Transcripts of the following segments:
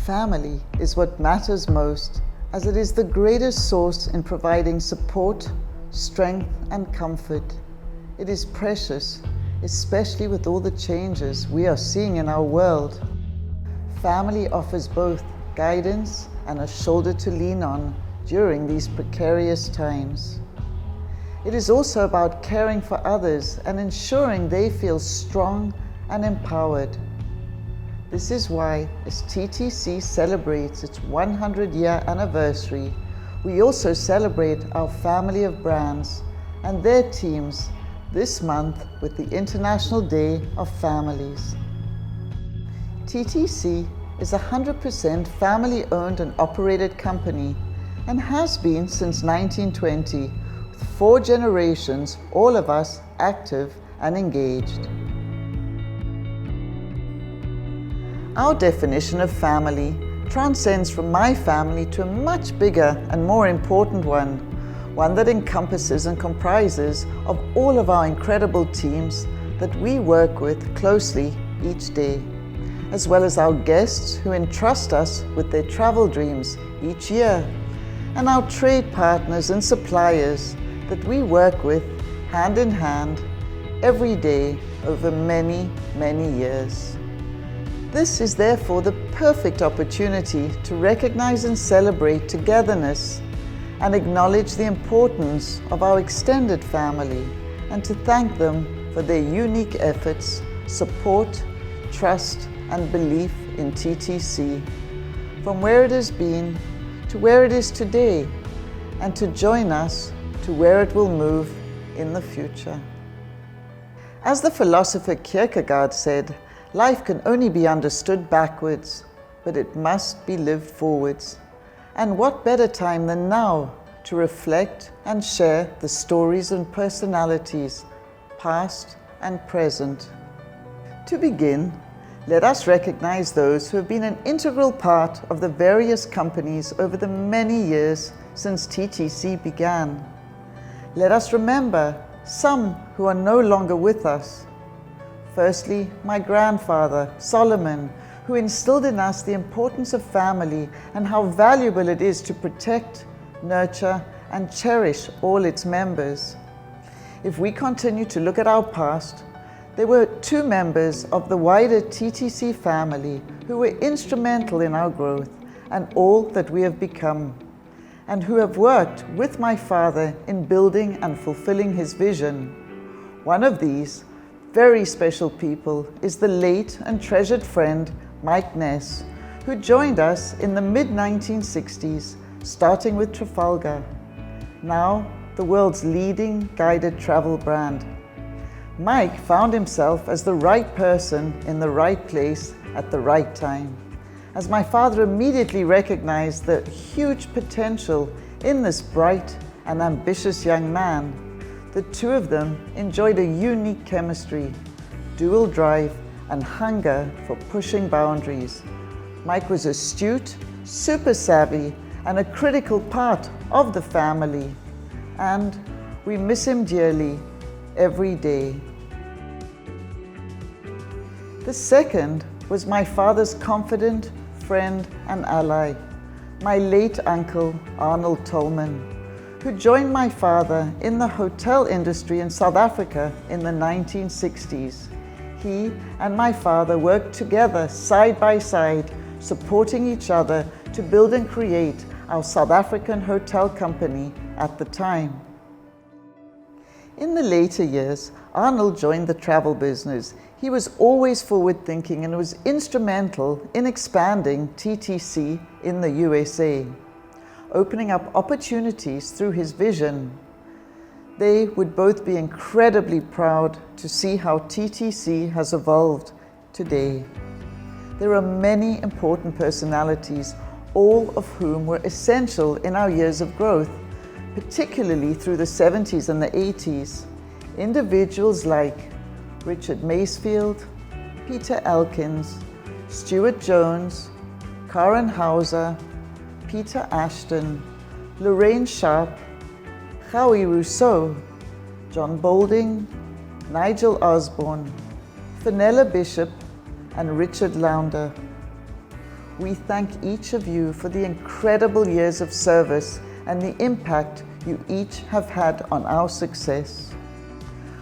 Family is what matters most, as it is the greatest source in providing support, strength, and comfort. It is precious, especially with all the changes we are seeing in our world. Family offers both guidance and a shoulder to lean on during these precarious times. It is also about caring for others and ensuring they feel strong and empowered. This is why, as TTC celebrates its 100-year anniversary, we also celebrate our family of brands and their teams this month with the International Day of Families. TTC is a 100% family-owned and operated company and has been since 1920, with 4 generations, all of us active and engaged. Our definition of family transcends from my family to a much bigger and more important one that encompasses and comprises of all of our incredible teams that we work with closely each day, as well as our guests who entrust us with their travel dreams each year, and our trade partners and suppliers that we work with hand in hand every day over many, many years. This is therefore the perfect opportunity to recognize and celebrate togetherness and acknowledge the importance of our extended family and to thank them for their unique efforts, support, trust, and belief in TTC, from where it has been to where it is today, and to join us to where it will move in the future. As the philosopher Kierkegaard said, life can only be understood backwards, but it must be lived forwards. And what better time than now to reflect and share the stories and personalities, past and present. To begin, let us recognize those who have been an integral part of the various companies over the many years since TTC began. Let us remember some who are no longer with us. Firstly, my grandfather, Solomon, who instilled in us the importance of family and how valuable it is to protect, nurture, and cherish all its members. If we continue to look at our past, there were 2 members of the wider TTC family who were instrumental in our growth and all that we have become, and who have worked with my father in building and fulfilling his vision. One of these very special people is the late and treasured friend Mike Ness, who joined us in the mid-1960s, starting with Trafalgar, now the world's leading guided travel brand. Mike found himself as the right person in the right place at the right time, as my father immediately recognized the huge potential in this bright and ambitious young man. The 2 of them enjoyed a unique chemistry, dual drive, and hunger for pushing boundaries. Mike was astute, super savvy, and a critical part of the family, and we miss him dearly every day. The second was my father's confident friend and ally, my late uncle Arnold Tolman, who joined my father in the hotel industry in South Africa in the 1960s. He and my father worked together side by side, supporting each other to build and create our South African hotel company at the time. In the later years, Arnold joined the travel business. He was always forward-thinking and was instrumental in expanding TTC in the USA, opening up opportunities through his vision. They would both be incredibly proud to see how TTC has evolved today. There are many important personalities, all of whom were essential in our years of growth, particularly through the 70s and the 80s. Individuals like Richard Macefield, Peter Elkins, Stuart Jones, Karen Hauser, Peter Ashton, Lorraine Sharp, Howie Rousseau, John Boulding, Nigel Osborne, Fenella Bishop, and Richard Launder. we thank each of you for the incredible years of service and the impact you each have had on our success.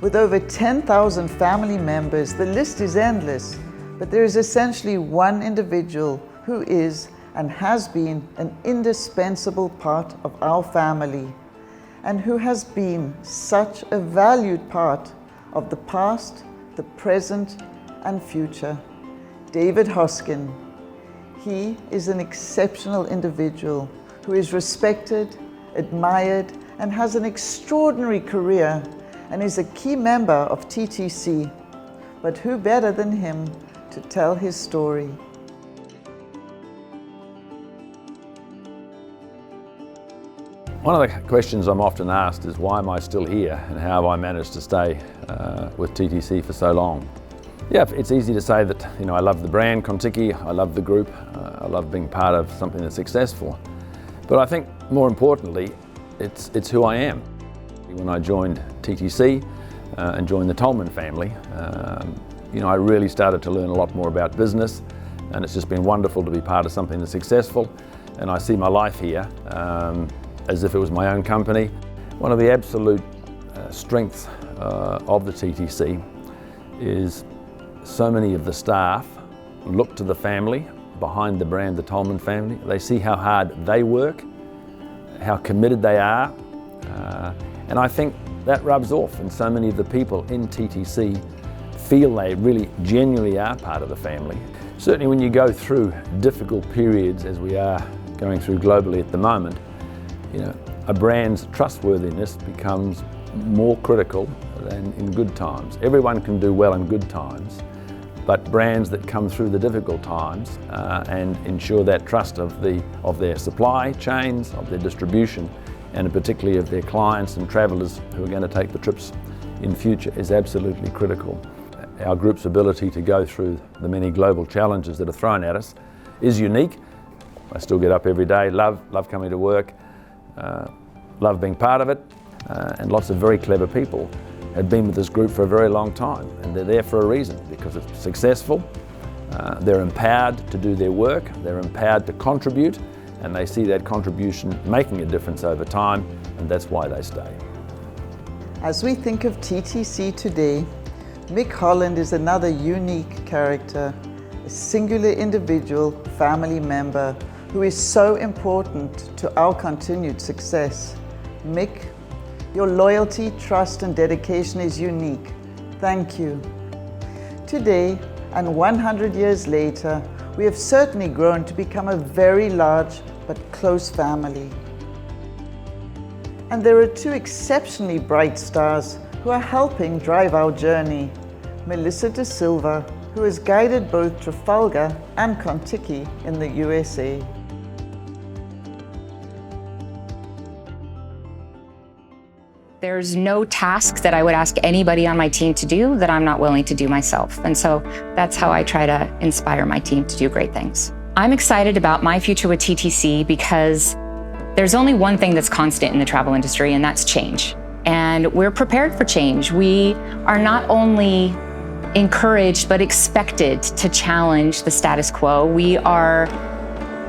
With over 10,000 family members, the list is endless, but there is essentially one individual who is and has been an indispensable part of our family, and who has been such a valued part of the past, the present, and future. David Hoskin. He is an exceptional individual who is respected, admired, and has an extraordinary career, and is a key member of TTC. But who better than him to tell his story? One of the questions I'm often asked is why am I still here and how have I managed to stay with TTC for so long? Yeah, it's easy to say that, I love the brand Contiki, I love the group, I love being part of something that's successful. But I think more importantly, it's who I am. When I joined TTC and joined the Tolman family, I really started to learn a lot more about business, and it's just been wonderful to be part of something that's successful. And I see my life here as if it was my own company. One of the absolute strengths of the TTC is so many of the staff look to the family behind the brand, the Tolman family. They see how hard they work, how committed they are, and I think that rubs off, and so many of the people in TTC feel they really genuinely are part of the family. Certainly when you go through difficult periods, as we are going through globally at the moment, a brand's trustworthiness becomes more critical than in good times. Everyone can do well in good times, but brands that come through the difficult times and ensure that trust of their supply chains, of their distribution, and particularly of their clients and travellers who are going to take the trips in future is absolutely critical. Our group's ability to go through the many global challenges that are thrown at us is unique. I still get up every day, love coming to work, love being part of it, and lots of very clever people have been with this group for a very long time, and they're there for a reason, because it's successful, they're empowered to do their work, they're empowered to contribute, and they see that contribution making a difference over time, and that's why they stay. As we think of TTC today, Mick Holland is another unique character, a singular individual, family member, who is so important to our continued success. Mick, your loyalty, trust, and dedication is unique. Thank you. Today, and 100 years later, we have certainly grown to become a very large but close family. And there are two exceptionally bright stars who are helping drive our journey. Melissa De Silva, who has guided both Trafalgar and Contiki in the USA. There's no task that I would ask anybody on my team to do that I'm not willing to do myself. And so that's how I try to inspire my team to do great things. I'm excited about my future with TTC because there's only one thing that's constant in the travel industry, and that's change. And we're prepared for change. We are not only encouraged, but expected to challenge the status quo. We are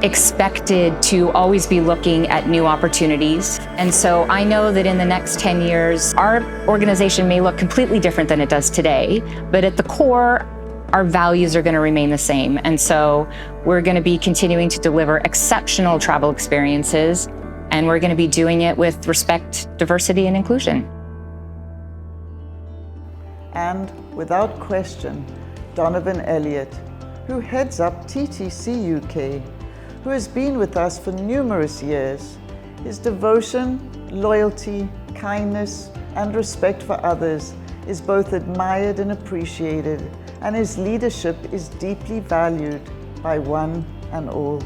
expected to always be looking at new opportunities. And so I know that in the next 10 years, our organization may look completely different than it does today, but at the core, our values are going to remain the same. And so we're going to be continuing to deliver exceptional travel experiences, and we're going to be doing it with respect, diversity, and inclusion. And without question, Donovan Elliott, who heads up TTC UK, who has been with us for numerous years. His devotion, loyalty, kindness, and respect for others is both admired and appreciated, and his leadership is deeply valued by one and all.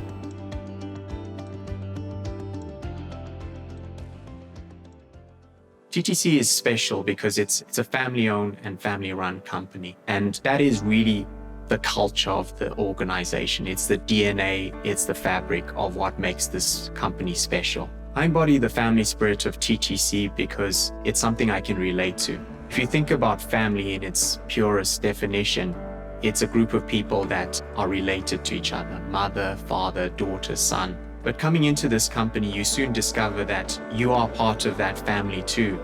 TTC is special because it's a family-owned and family-run company, and that is really the culture of the organization. It's the DNA, it's the fabric of what makes this company special. I embody the family spirit of TTC because it's something I can relate to. If you think about family in its purest definition, It's a group of people that are related to each other, mother, father, daughter, son. But coming into this company, you soon discover that you are part of that family too.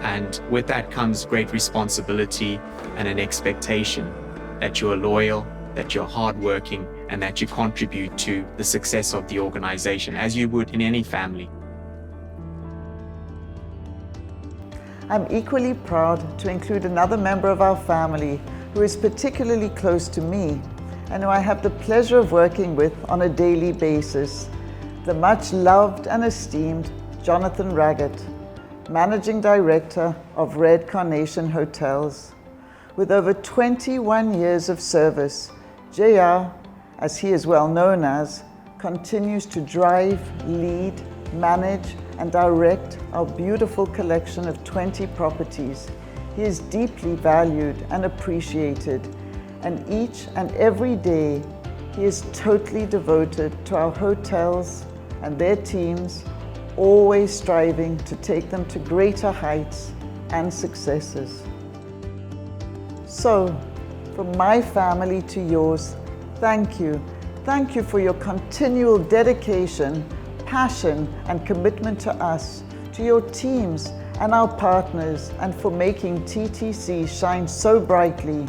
And with that comes great responsibility and an expectation that you're loyal, that you're hardworking, and that you contribute to the success of the organization, as you would in any family. I'm equally proud to include another member of our family who is particularly close to me and who I have the pleasure of working with on a daily basis, the much loved and esteemed Jonathan Raggett, Managing Director of Red Carnation Hotels. With over 21 years of service, JR, as he is well known as, continues to drive, lead, manage and direct our beautiful collection of 20 properties. He is deeply valued and appreciated, and each and every day he is totally devoted to our hotels and their teams, always striving to take them to greater heights and successes. So, from my family to yours, thank you. Thank you for your continual dedication, passion and commitment to us, to your teams and our partners, and for making TTC shine so brightly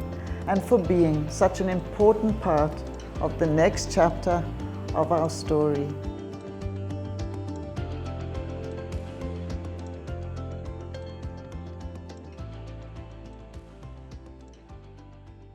and for being such an important part of the next chapter of our story.